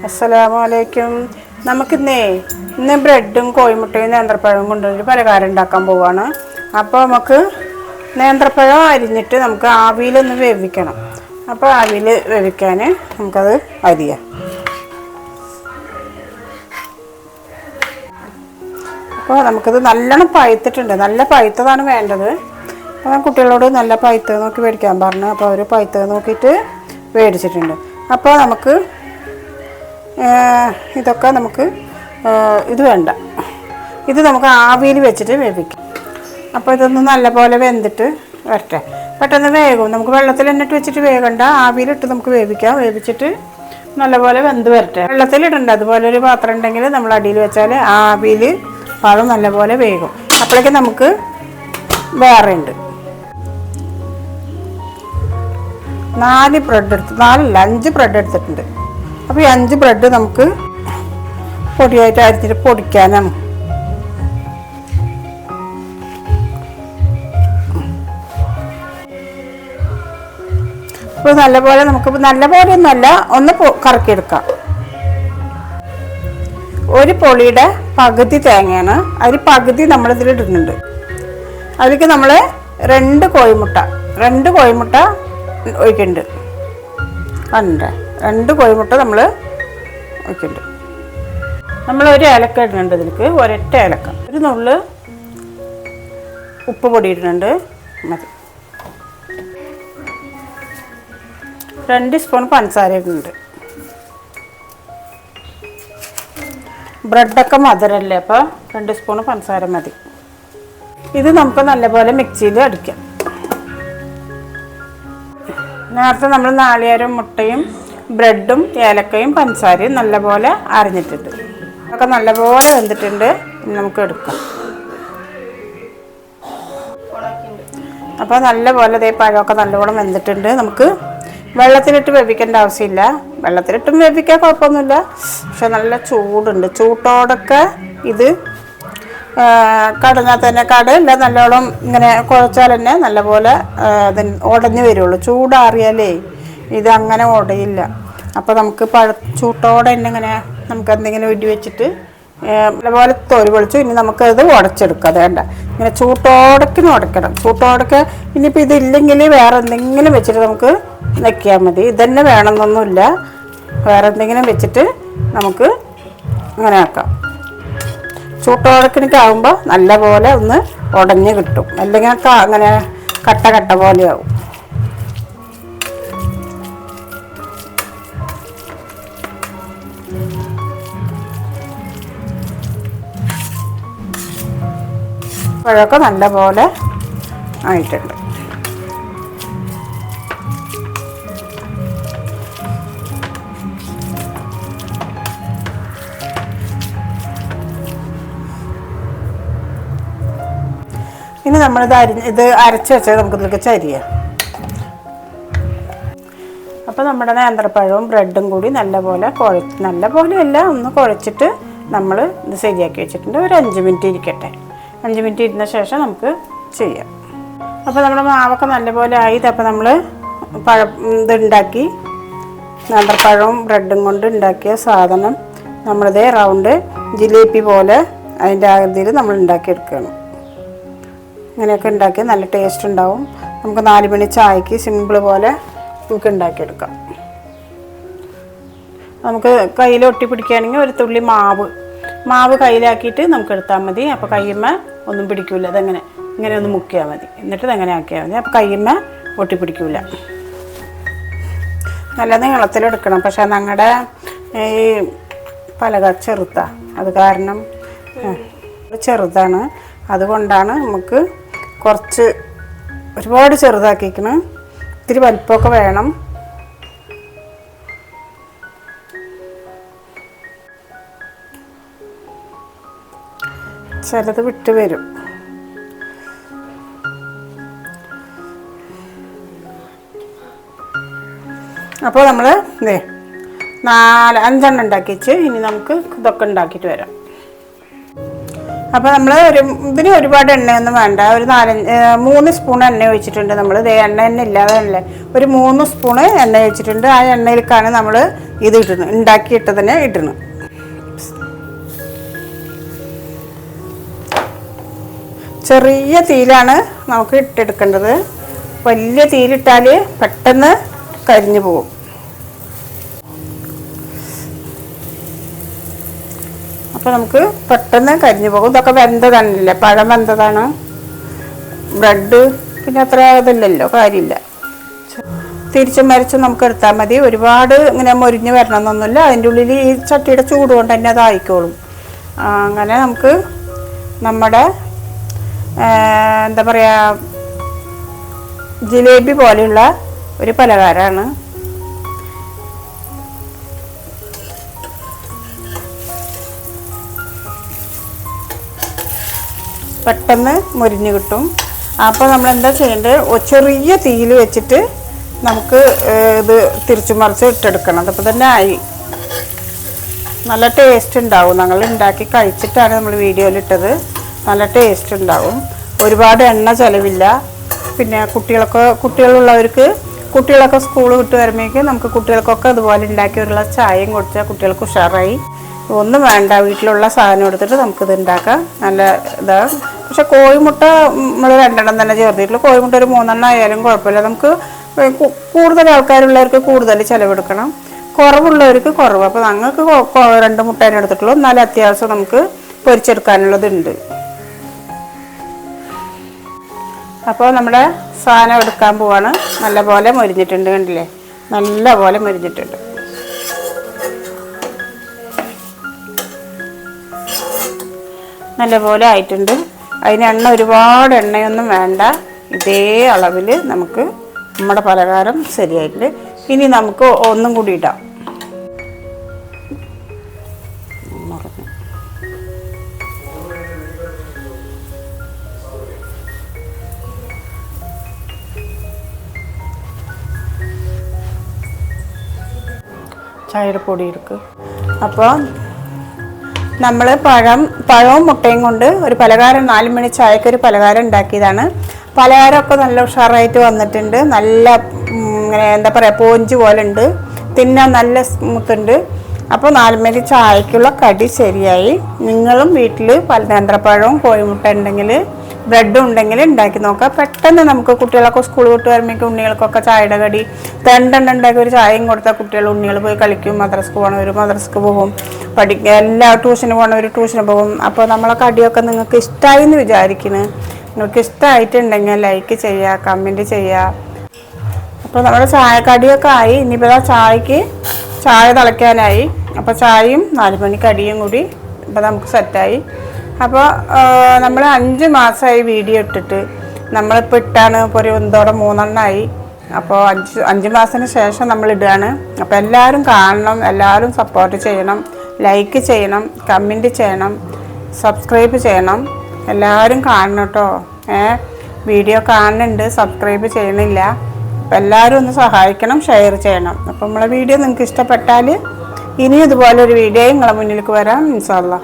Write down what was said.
അസ്സലാമലൈക്കും. ഇന്ന് ബ്രെഡും കോഴിമുട്ടയും നേന്ത്രപ്പഴവും കൊണ്ടൊരു പലഹാരം ഉണ്ടാക്കാൻ പോവുകയാണ്. അപ്പോൾ നമുക്ക് നേന്ത്രപ്പഴം അരിഞ്ഞിട്ട് നമുക്ക് ആവിയിലൊന്ന് വേവിക്കണം. അപ്പോൾ ആവിയിൽ വേവിക്കാൻ നമുക്കത് അരിയാം. അപ്പോൾ നമുക്കത് നല്ലോണം പഴുത്തിട്ടുണ്ട്. നല്ല പഴുത്തതാണ് വേണ്ടത്. അപ്പോൾ ഞാൻ കുട്ടികളോട് നല്ല പഴുത്തത് നോക്കി മേടിക്കാൻ പറഞ്ഞു. അപ്പോൾ അവർ പഴുത്തത് നോക്കിയിട്ട് മേടിച്ചിട്ടുണ്ട്. അപ്പോൾ നമുക്ക് ഇതൊക്കെ നമുക്ക് ഇത് വേണ്ട, ഇത് നമുക്ക് ആവിയിൽ വെച്ചിട്ട് വേവിക്കാം. അപ്പോൾ ഇതൊന്ന് നല്ലപോലെ വെന്തിട്ട് വരട്ടെ. പെട്ടെന്ന് വേകും. നമുക്ക് വെള്ളത്തിൽ എന്നിട്ട് വെച്ചിട്ട് വേകണ്ട, ആവിയിലിട്ട് നമുക്ക് വേവിക്കാം. വേവിച്ചിട്ട് നല്ലപോലെ വെന്ത് വരട്ടെ. വെള്ളത്തിലിടണ്ട, അതുപോലെ ഒരു പാത്രം ഉണ്ടെങ്കിൽ നമ്മൾ അടിയിൽ വെച്ചാൽ ആവിയിൽ പഴം നല്ലപോലെ വേകും. അപ്പോഴേക്കും നമുക്ക് വേറെ ഉണ്ട് 5 ബ്രെഡ് എടുത്തിട്ടുണ്ട്. അപ്പോൾ ഈ 5 ബ്രെഡ് നമുക്ക് പൊടിയായിട്ട് അരിഞ്ഞിട്ട് പൊടിക്കാനാണ്. അപ്പോൾ നല്ലപോലെ ഒന്നുമല്ല, ഒന്ന് കറക്കിയെടുക്കാം. ഒരു പൊളിയുടെ പകുതി തേങ്ങയാണ്, അതിൽ പകുതി നമ്മളിതിലിടുന്നുണ്ട്. അതിലേക്ക് നമ്മൾ 2 കോഴിമുട്ട ഒഴിക്കുന്നുണ്ട്. 2 കോഴിമുട്ട നമ്മൾ ഒഴിക്കുന്നുണ്ട്. നമ്മൾ ഒരു ഏലക്ക ഇടുന്നുണ്ട് ഇതിലേക്ക്, ഒരൊറ്റ ഏലക്ക. ഒരു നുള്ള് ഉപ്പ് പൊടി ഇടുന്നുണ്ട്, മതി. 2 സ്പൂൺ പഞ്ചസാര ഇടുന്നുണ്ട്. ബ്രെഡൊക്കെ മധുരമല്ലേ, അപ്പോൾ 2 സ്പൂൺ പഞ്ചസാര മതി. ഇത് നമുക്ക് നല്ലപോലെ മിക്സിയിൽ അടിക്കാം. നേരത്തെ നമ്മൾ നാളികേരം, മുട്ടയും ബ്രെഡും ഏലക്കയും പഞ്ചസാരയും നല്ലപോലെ അരിഞ്ഞിട്ടുണ്ട്. അതൊക്കെ നല്ലപോലെ വെന്തിട്ടുണ്ട്. നമുക്ക് എടുക്കാം. അപ്പോൾ നല്ലപോലെ ഇതേ പഴമൊക്കെ നല്ലപോലെ വെന്തിട്ടുണ്ട്. നമുക്ക് വെള്ളത്തിലിട്ട് വേവിക്കേണ്ട ആവശ്യമില്ല. വെള്ളത്തിലിട്ടും വേവിക്കാൻ കുഴപ്പമൊന്നുമില്ല, പക്ഷെ നല്ല ചൂടുണ്ട്. ചൂട്ടോടൊക്കെ ഇത് കടഞ്ഞാൽ തന്നെ കടയില്ല, നല്ലോണം ഇങ്ങനെ കുഴച്ചാൽ തന്നെ നല്ലപോലെ ഉടഞ്ഞു വരുള്ളൂ. ചൂടാറിയാലേ ഇത് അങ്ങനെ ഉടയില്ല. അപ്പോൾ നമുക്ക് ചൂട്ടോടെ തന്നെ ഇങ്ങനെ നമുക്ക് എന്തെങ്കിലും ഇടി വെച്ചിട്ട് നല്ലപോലെ തോല് പൊളിച്ചു. ഇനി നമുക്കത് ഉടച്ചെടുക്കാം. അത് വേണ്ട, ഇങ്ങനെ ചൂട്ടോടക്കിന് ഉടക്കണം. ചൂട്ടോടൊക്കെ ഇനിയിപ്പോൾ ഇതില്ലെങ്കിൽ വേറെ എന്തെങ്കിലും വെച്ചിട്ട് നമുക്ക് വെക്കാൻ മതി. ഇതന്നെ വേണമെന്നൊന്നുമില്ല, വേറെ എന്തെങ്കിലും വെച്ചിട്ട് നമുക്ക് അങ്ങനെ ആക്കാം. ചൂട്ടോടക്കിനൊക്കെ ആകുമ്പോൾ നല്ലപോലെ ഒന്ന് ഉടഞ്ഞ് കിട്ടും. അല്ലെങ്കിൽ അങ്ങനെ കട്ട പോലെയാവും. പഴമൊക്കെ നല്ലപോലെ ആയിട്ടുണ്ട്. ഇനി നമ്മളിത് അരച്ച് വെച്ചാൽ നമുക്ക് ഇതിലേക്ക് ചരിയാം. അപ്പോൾ നമ്മുടെ നേന്ത്രപ്പഴവും ബ്രെഡും കൂടി നല്ലപോലെ നല്ലപോലെയല്ല, ഒന്ന് കുഴച്ചിട്ട് നമ്മൾ ഇത് ശരിയാക്കി വെച്ചിട്ടുണ്ട്. ഒരു 5 മിനിറ്റ് ഇരിക്കട്ടെ. 5 മിനിറ്റ് ഇരുന്ന ശേഷം നമുക്ക് ചെയ്യാം. അപ്പോൾ നമ്മുടെ മാവൊക്കെ നല്ലപോലെ ആയി. അപ്പോൾ നമ്മൾ ഇതുണ്ടാക്കി നേന്ത്രപ്പഴവും ബ്രെഡും കൊണ്ട് ഉണ്ടാക്കിയ സാധനം നമ്മളിതേ റൗണ്ട് ജിലേബി പോലെ അതിൻ്റെ ആകൃതിയിൽ നമ്മൾ ഉണ്ടാക്കിയെടുക്കണം. ഇങ്ങനെയൊക്കെ ഉണ്ടാക്കി നല്ല ടേസ്റ്റ് ഉണ്ടാവും. നമുക്ക് 4 മണി ചായക്ക് സിമ്പിൾ പോലെ നമുക്ക് ഉണ്ടാക്കിയെടുക്കാം. നമുക്ക് കയ്യിൽ ഒട്ടി പിടിക്കുകയാണെങ്കിൽ ഒരു തുള്ളി മാവ് കയ്യിലാക്കിയിട്ട് നമുക്ക് എടുത്താൽ മതി. അപ്പോൾ കയ്യുമ്മ ഒന്നും പിടിക്കില്ല. ഇങ്ങനെ ഒന്ന് മുക്കിയാൽ മതി. എന്നിട്ട് ഇതെങ്ങനെ ആക്കിയാൽ മതി. അപ്പോൾ കയ്യുമ്മ ഒട്ടി പിടിക്കില്ല. നല്ല നീളത്തിലെടുക്കണം. പക്ഷേ ഞങ്ങളുടെ ഈ പലക അത് കാരണം ചെറുതാണ്. അതുകൊണ്ടാണ് നമുക്ക് ഒരുപാട് ചെറുതാക്കിക്കണം. ഇത്തിരി വലിപ്പമൊക്കെ വേണം. ചിലത് വിട്ട് വരും. അപ്പോൾ നമ്മൾ 5 ഉണ്ടാക്കി വെച്ച് ഇനി നമുക്ക് ഇതൊക്കെ ഉണ്ടാക്കിയിട്ട് വരാം. അപ്പോൾ നമ്മൾ ഇതിന് ഒരുപാട് എണ്ണയൊന്നും വേണ്ട. ഒരു 3 സ്പൂൺ എണ്ണ ഒഴിച്ചിട്ടുണ്ട് നമ്മൾ. എണ്ണ ഇല്ലാതെ അല്ലേ, ഒരു 3 സ്പൂണ് എണ്ണ ഒഴിച്ചിട്ടുണ്ട്. ആ എണ്ണയിലേക്കാണ് നമ്മൾ ഇത് ഇടുന്നത്, ഉണ്ടാക്കിയിട്ടതിനെ ഇടുന്നത്. ചെറിയ തീയിലാണ് നമുക്ക് ഇട്ടെടുക്കേണ്ടത്. വലിയ തീയിലിട്ടാൽ പെട്ടെന്ന് കരിഞ്ഞു പോകും. അപ്പോൾ നമുക്ക് പെട്ടെന്ന് കരിഞ്ഞു പോകും. ഇതൊക്കെ വെന്തതാണില്ലേ, പഴം വെന്തതാണ്. ബ്രെഡ് പിന്നെ അത്ര ഇതില്ലല്ലോ, കാര്യമില്ല. തിരിച്ചും മരിച്ചും നമുക്ക് എടുത്താൽ മതി. ഒരുപാട് ഇങ്ങനെ മൊരിഞ്ഞ് വരണമെന്നൊന്നുമില്ല. അതിൻ്റെ ഉള്ളിൽ ഈ ചട്ടിയുടെ ചൂട് കൊണ്ട് തന്നെ അതായിക്കോളും. അങ്ങനെ നമുക്ക് നമ്മുടെ എന്താ പറയുക, ജിലേബി പോലെയുള്ള ഒരു പലഹാരമാണ്. പെട്ടെന്ന് മുരിഞ്ഞ് കിട്ടും. അപ്പോൾ നമ്മൾ എന്താ ചെയ്യേണ്ടത്, ചെറിയ തീയിൽ വെച്ചിട്ട് നമുക്ക് ഇത് തിരിച്ചു മറിച്ച് ഇട്ടെടുക്കണം. അതപ്പോൾ തന്നെ ആയി. നല്ല ടേസ്റ്റ് ഉണ്ടാവും. ഞങ്ങൾ ഉണ്ടാക്കി കഴിച്ചിട്ടാണ് നമ്മൾ വീഡിയോയിലിട്ടത്. നല്ല ടേസ്റ്റ് ഉണ്ടാവും. ഒരുപാട് എണ്ണ ചിലവില്ല. പിന്നെ കുട്ടികളൊക്കെ സ്കൂൾ വിട്ട് വരുമ്പോഴേക്ക് നമുക്ക് കുട്ടികൾക്കൊക്കെ അതുപോലെ ഉണ്ടാക്കി ഒരു ഗ്ലാസ് ചായയും കൊടുത്താൽ കുട്ടികൾക്ക് ഉഷാറായി. ഒന്നും വേണ്ട, വീട്ടിലുള്ള സാധനം എടുത്തിട്ട് നമുക്കിത് ഉണ്ടാക്കാം. നല്ല ഇതാണ്. പക്ഷെ കോഴിമുട്ട നമ്മൾ 2 എണ്ണം തന്നെ ചേർത്തിട്ടുള്ളൂ. കോഴിമുട്ട ഒരു 3 എണ്ണം ആയാലും കുഴപ്പമില്ല. നമുക്ക് കൂടുതൽ ആൾക്കാരുള്ളവർക്ക് കൂടുതൽ ചിലവെടുക്കണം, കുറവുള്ളവർക്ക് കുറവ്. അപ്പോൾ ഞങ്ങൾക്ക് 2 മുട്ടേനെ എടുത്തിട്ടുള്ളൂ. എന്നാലും അത്യാവശ്യം നമുക്ക് പൊരിച്ചെടുക്കാനുള്ളതുണ്ട്. അപ്പോൾ നമ്മുടെ സാധനം എടുക്കാൻ പോവാണ്. നല്ലപോലെ മൊരിഞ്ഞിട്ടുണ്ട്, കണ്ടില്ലേ, നല്ലപോലെ മൊരിഞ്ഞിട്ടുണ്ട്. നല്ലപോലെ ആയിട്ടുണ്ട്. അതിന് ഒരുപാട് എണ്ണയൊന്നും വേണ്ട. ഇതേ അളവിൽ നമുക്ക് നമ്മുടെ പലഹാരം ശരിയായിട്ടുണ്ട്. ഇനി നമുക്ക് ഒന്നും കൂടി ഇടാം. ചായയുടെ പൊടി എടുക്കുക. അപ്പോൾ നമ്മൾ പഴവും മുട്ടയും കൊണ്ട് ഒരു പലഹാരം, 4 മണി ചായക്ക് ഒരു പലഹാരം ഉണ്ടാക്കിയതാണ്. പലഹാരമൊക്കെ നല്ല ഉഷാറായിട്ട് വന്നിട്ടുണ്ട്. നല്ല ഇങ്ങനെ എന്താ പറയുക, പോഞ്ച് പോലെ ഉണ്ട്. തിന്നാൻ നല്ല സ്മൂത്തുണ്ട്. അപ്പോൾ 4 മണി ചായക്കുള്ള കടി ശരിയായി. നിങ്ങളും വീട്ടിൽ നേന്ത്രപ്പഴവും കോഴിമുട്ട ഉണ്ടെങ്കിൽ, ബ്രെഡും ഉണ്ടെങ്കിൽ ഉണ്ടാക്കി നോക്കാം. പെട്ടെന്ന് നമുക്ക് കുട്ടികളൊക്കെ സ്കൂൾ വിട്ട് വരുമ്പോഴേക്കും ഉണ്ണികൾക്കൊക്കെ ചായയുടെ കടി 2 എണ്ണം ഉണ്ടാക്കി ഒരു ചായയും കൊടുത്താൽ ഉണ്ണികൾ പോയി കളിക്കും. മദ്രസക്ക് പോകണവർ മദ്രസക്ക് പോകും, എല്ലാ ട്യൂഷന് പോകണവർ ട്യൂഷന് പോകും. അപ്പോൾ നമ്മളെ കടിയൊക്കെ നിങ്ങൾക്ക് ഇഷ്ടമായി എന്ന് വിചാരിക്കുന്നു. നിങ്ങൾക്ക് ഇഷ്ടമായിട്ടുണ്ടെങ്കിൽ ലൈക്ക് ചെയ്യുക, കമൻറ്റ് ചെയ്യുക. അപ്പോൾ നമ്മുടെ ചായക്കടിയൊക്കെ ആയി. ഇനിയിപ്പോൾ ചായ തിളയ്ക്കാനായി. അപ്പോൾ ചായയും 4 മണി കടിയും കൂടി ഇപ്പോൾ നമുക്ക് സെറ്റായി. അപ്പോൾ നമ്മൾ 5 മാസമായി വീഡിയോ ഇട്ടിട്ട്. നമ്മളിപ്പോൾ ഇട്ടാണ് ഇപ്പോൾ ഒരു എന്തോടെ 3 എണ്ണമായി. അപ്പോൾ 5 മാസത്തിന് ശേഷം നമ്മൾ ഇടുകയാണ്. അപ്പോൾ എല്ലാവരും കാണണം, എല്ലാവരും സപ്പോർട്ട് ചെയ്യണം, ലൈക്ക് ചെയ്യണം, കമൻറ്റ് ചെയ്യണം, സബ്സ്ക്രൈബ് ചെയ്യണം. എല്ലാവരും കാണണം കേട്ടോ. വീഡിയോ കാണുന്നുണ്ട്, സബ്സ്ക്രൈബ് ചെയ്യണില്ല. അപ്പോൾ എല്ലാവരും ഒന്ന് സഹായിക്കണം, ഷെയർ ചെയ്യണം. അപ്പോൾ നമ്മളെ വീഡിയോ നിങ്ങൾക്ക് ഇഷ്ടപ്പെട്ടാൽ ഇനിയും ഇതുപോലൊരു വീഡിയോ നിങ്ങളെ മുന്നിലേക്ക് വരാം ഇൻഷാ അല്ലാഹ്.